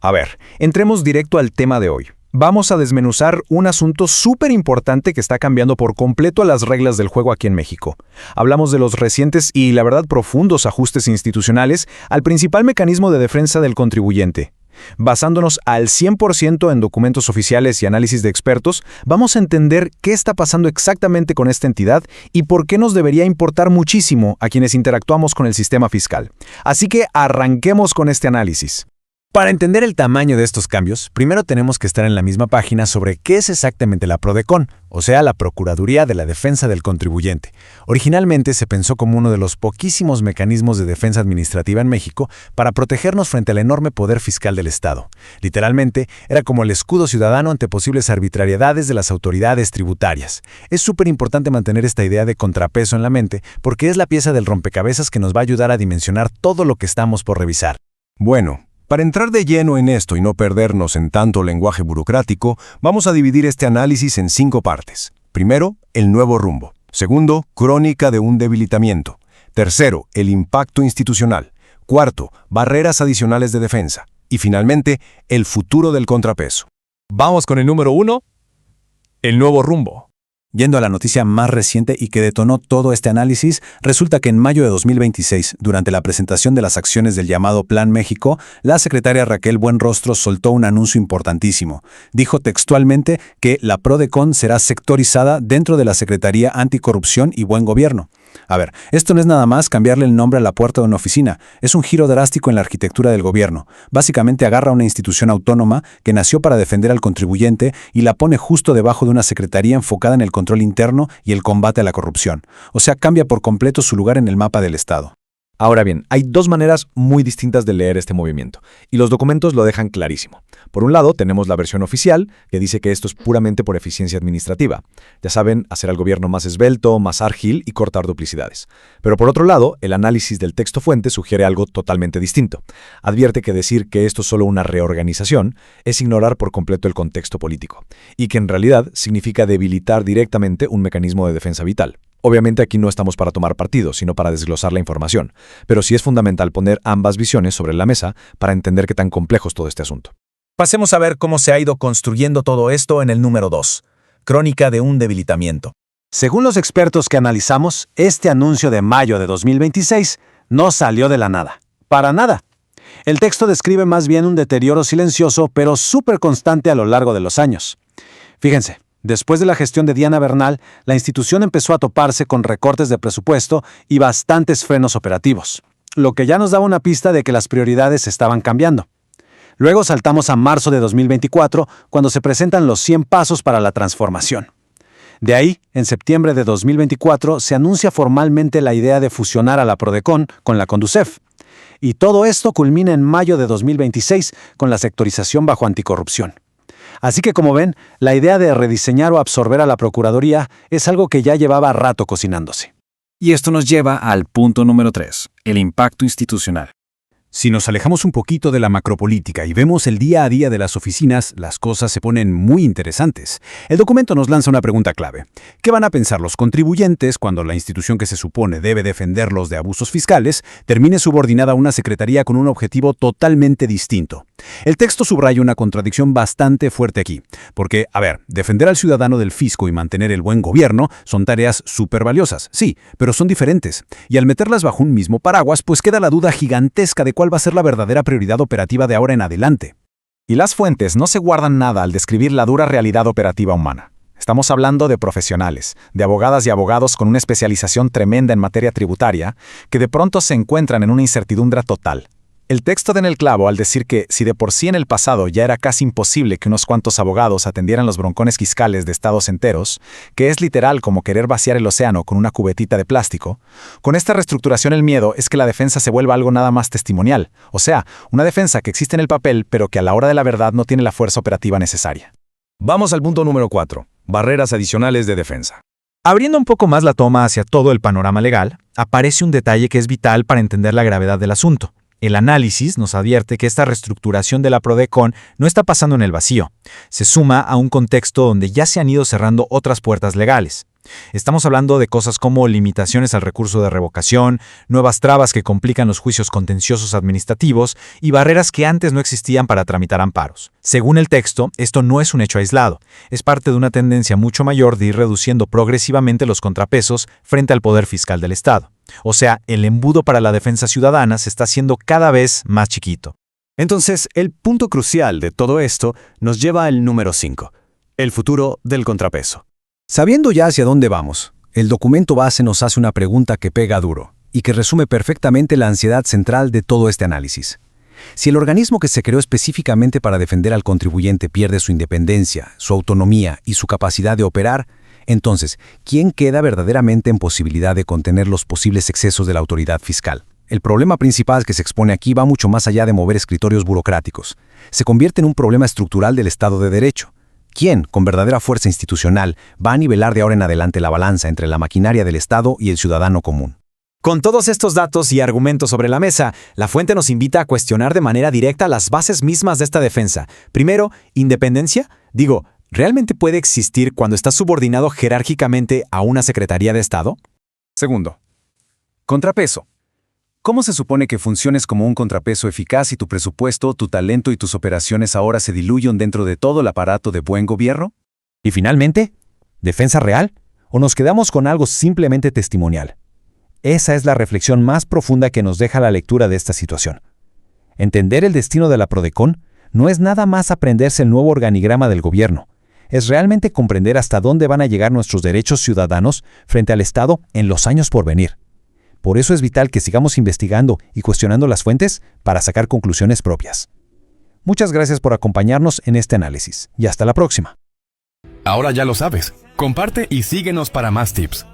A ver, entremos directo al tema de hoy. Vamos a desmenuzar un asunto súper importante que está cambiando por completo las reglas del juego aquí en México. Hablamos de los recientes y, la verdad, profundos ajustes institucionales al principal mecanismo de defensa del contribuyente. Basándonos al 100% en documentos oficiales y análisis de expertos, vamos a entender qué está pasando exactamente con esta entidad y por qué nos debería importar muchísimo a quienes interactuamos con el sistema fiscal. Así que arranquemos con este análisis. Para entender el tamaño de estos cambios, primero tenemos que estar en la misma página sobre qué es exactamente la PRODECON, o sea, la Procuraduría de la Defensa del Contribuyente. Originalmente se pensó como uno de los poquísimos mecanismos de defensa administrativa en México para protegernos frente al enorme poder fiscal del Estado. Literalmente, era como el escudo ciudadano ante posibles arbitrariedades de las autoridades tributarias. Es súper importante mantener esta idea de contrapeso en la mente porque es la pieza del rompecabezas que nos va a ayudar a dimensionar todo lo que estamos por revisar. Bueno, para entrar de lleno en esto y no perdernos en tanto lenguaje burocrático, vamos a dividir este análisis en 5 partes. Primero, el nuevo rumbo. Segundo, crónica de un debilitamiento. Tercero, el impacto institucional. Cuarto, barreras adicionales de defensa. Y finalmente, el futuro del contrapeso. Vamos con el número 1, el nuevo rumbo. Yendo a la noticia más reciente y que detonó todo este análisis, resulta que en mayo de 2026, durante la presentación de las acciones del llamado Plan México, la secretaria Raquel Buenrostro soltó un anuncio importantísimo. Dijo textualmente que la PRODECON será sectorizada dentro de la Secretaría Anticorrupción y Buen Gobierno. A ver, esto no es nada más cambiarle el nombre a la puerta de una oficina, es un giro drástico en la arquitectura del gobierno. Básicamente agarra una institución autónoma que nació para defender al contribuyente y la pone justo debajo de una secretaría enfocada en el control interno y el combate a la corrupción. O sea, cambia por completo su lugar en el mapa del Estado. Ahora bien, hay dos maneras muy distintas de leer este movimiento, y los documentos lo dejan clarísimo. Por un lado, tenemos la versión oficial, que dice que esto es puramente por eficiencia administrativa. Ya saben, hacer al gobierno más esbelto, más ágil y cortar duplicidades. Pero por otro lado, el análisis del texto fuente sugiere algo totalmente distinto. Advierte que decir que esto es solo una reorganización es ignorar por completo el contexto político, y que en realidad significa debilitar directamente un mecanismo de defensa vital. Obviamente aquí no estamos para tomar partido, sino para desglosar la información, pero sí es fundamental poner ambas visiones sobre la mesa para entender qué tan complejo es todo este asunto. Pasemos a ver cómo se ha ido construyendo todo esto en el número 2, crónica de un debilitamiento. Según los expertos que analizamos, este anuncio de mayo de 2026 no salió de la nada. Para nada. El texto describe más bien un deterioro silencioso, pero súper constante a lo largo de los años. Fíjense. Después de la gestión de Diana Bernal, la institución empezó a toparse con recortes de presupuesto y bastantes frenos operativos, lo que ya nos daba una pista de que las prioridades estaban cambiando. Luego saltamos a marzo de 2024, cuando se presentan los 100 pasos para la transformación. De ahí, en septiembre de 2024, se anuncia formalmente la idea de fusionar a la PRODECON con la CONDUCEF. Y todo esto culmina en mayo de 2026 con la sectorización bajo anticorrupción. Así que, como ven, la idea de rediseñar o absorber a la Procuraduría es algo que ya llevaba rato cocinándose. Y esto nos lleva al punto número 3, el impacto institucional. Si nos alejamos un poquito de la macropolítica y vemos el día a día de las oficinas, las cosas se ponen muy interesantes. El documento nos lanza una pregunta clave. ¿Qué van a pensar los contribuyentes cuando la institución que se supone debe defenderlos de abusos fiscales termine subordinada a una secretaría con un objetivo totalmente distinto? El texto subraya una contradicción bastante fuerte aquí, porque, defender al ciudadano del fisco y mantener el buen gobierno son tareas súper valiosas, sí, pero son diferentes. Y al meterlas bajo un mismo paraguas, pues queda la duda gigantesca de cuál va a ser la verdadera prioridad operativa de ahora en adelante. Y las fuentes no se guardan nada al describir la dura realidad operativa humana. Estamos hablando de profesionales, de abogadas y abogados con una especialización tremenda en materia tributaria, que de pronto se encuentran en una incertidumbre total. El texto da en el clavo al decir que, si de por sí en el pasado ya era casi imposible que unos cuantos abogados atendieran los broncones fiscales de estados enteros, que es literal como querer vaciar el océano con una cubetita de plástico, con esta reestructuración el miedo es que la defensa se vuelva algo nada más testimonial, o sea, una defensa que existe en el papel pero que a la hora de la verdad no tiene la fuerza operativa necesaria. Vamos al punto número 4, barreras adicionales de defensa. Abriendo un poco más la toma hacia todo el panorama legal, aparece un detalle que es vital para entender la gravedad del asunto. El análisis nos advierte que esta reestructuración de la PRODECON no está pasando en el vacío. Se suma a un contexto donde ya se han ido cerrando otras puertas legales. Estamos hablando de cosas como limitaciones al recurso de revocación, nuevas trabas que complican los juicios contenciosos administrativos y barreras que antes no existían para tramitar amparos. Según el texto, esto no es un hecho aislado, es parte de una tendencia mucho mayor de ir reduciendo progresivamente los contrapesos frente al poder fiscal del Estado. O sea, el embudo para la defensa ciudadana se está haciendo cada vez más chiquito. Entonces, el punto crucial de todo esto nos lleva al número 5, el futuro del contrapeso. Sabiendo ya hacia dónde vamos, el documento base nos hace una pregunta que pega duro y que resume perfectamente la ansiedad central de todo este análisis. Si el organismo que se creó específicamente para defender al contribuyente pierde su independencia, su autonomía y su capacidad de operar, entonces, ¿quién queda verdaderamente en posibilidad de contener los posibles excesos de la autoridad fiscal? El problema principal que se expone aquí va mucho más allá de mover escritorios burocráticos. Se convierte en un problema estructural del Estado de Derecho. ¿Quién, con verdadera fuerza institucional, va a nivelar de ahora en adelante la balanza entre la maquinaria del Estado y el ciudadano común? Con todos estos datos y argumentos sobre la mesa, la fuente nos invita a cuestionar de manera directa las bases mismas de esta defensa. Primero, ¿independencia? ¿Realmente puede existir cuando está subordinado jerárquicamente a una Secretaría de Estado? Segundo, contrapeso. ¿Cómo se supone que funciones como un contrapeso eficaz si tu presupuesto, tu talento y tus operaciones ahora se diluyen dentro de todo el aparato de buen gobierno? Y finalmente, ¿defensa real? ¿O nos quedamos con algo simplemente testimonial? Esa es la reflexión más profunda que nos deja la lectura de esta situación. Entender el destino de la Prodecon no es nada más aprenderse el nuevo organigrama del gobierno. Es realmente comprender hasta dónde van a llegar nuestros derechos ciudadanos frente al Estado en los años por venir. Por eso es vital que sigamos investigando y cuestionando las fuentes para sacar conclusiones propias. Muchas gracias por acompañarnos en este análisis y hasta la próxima. Ahora ya lo sabes. Comparte y síguenos para más tips.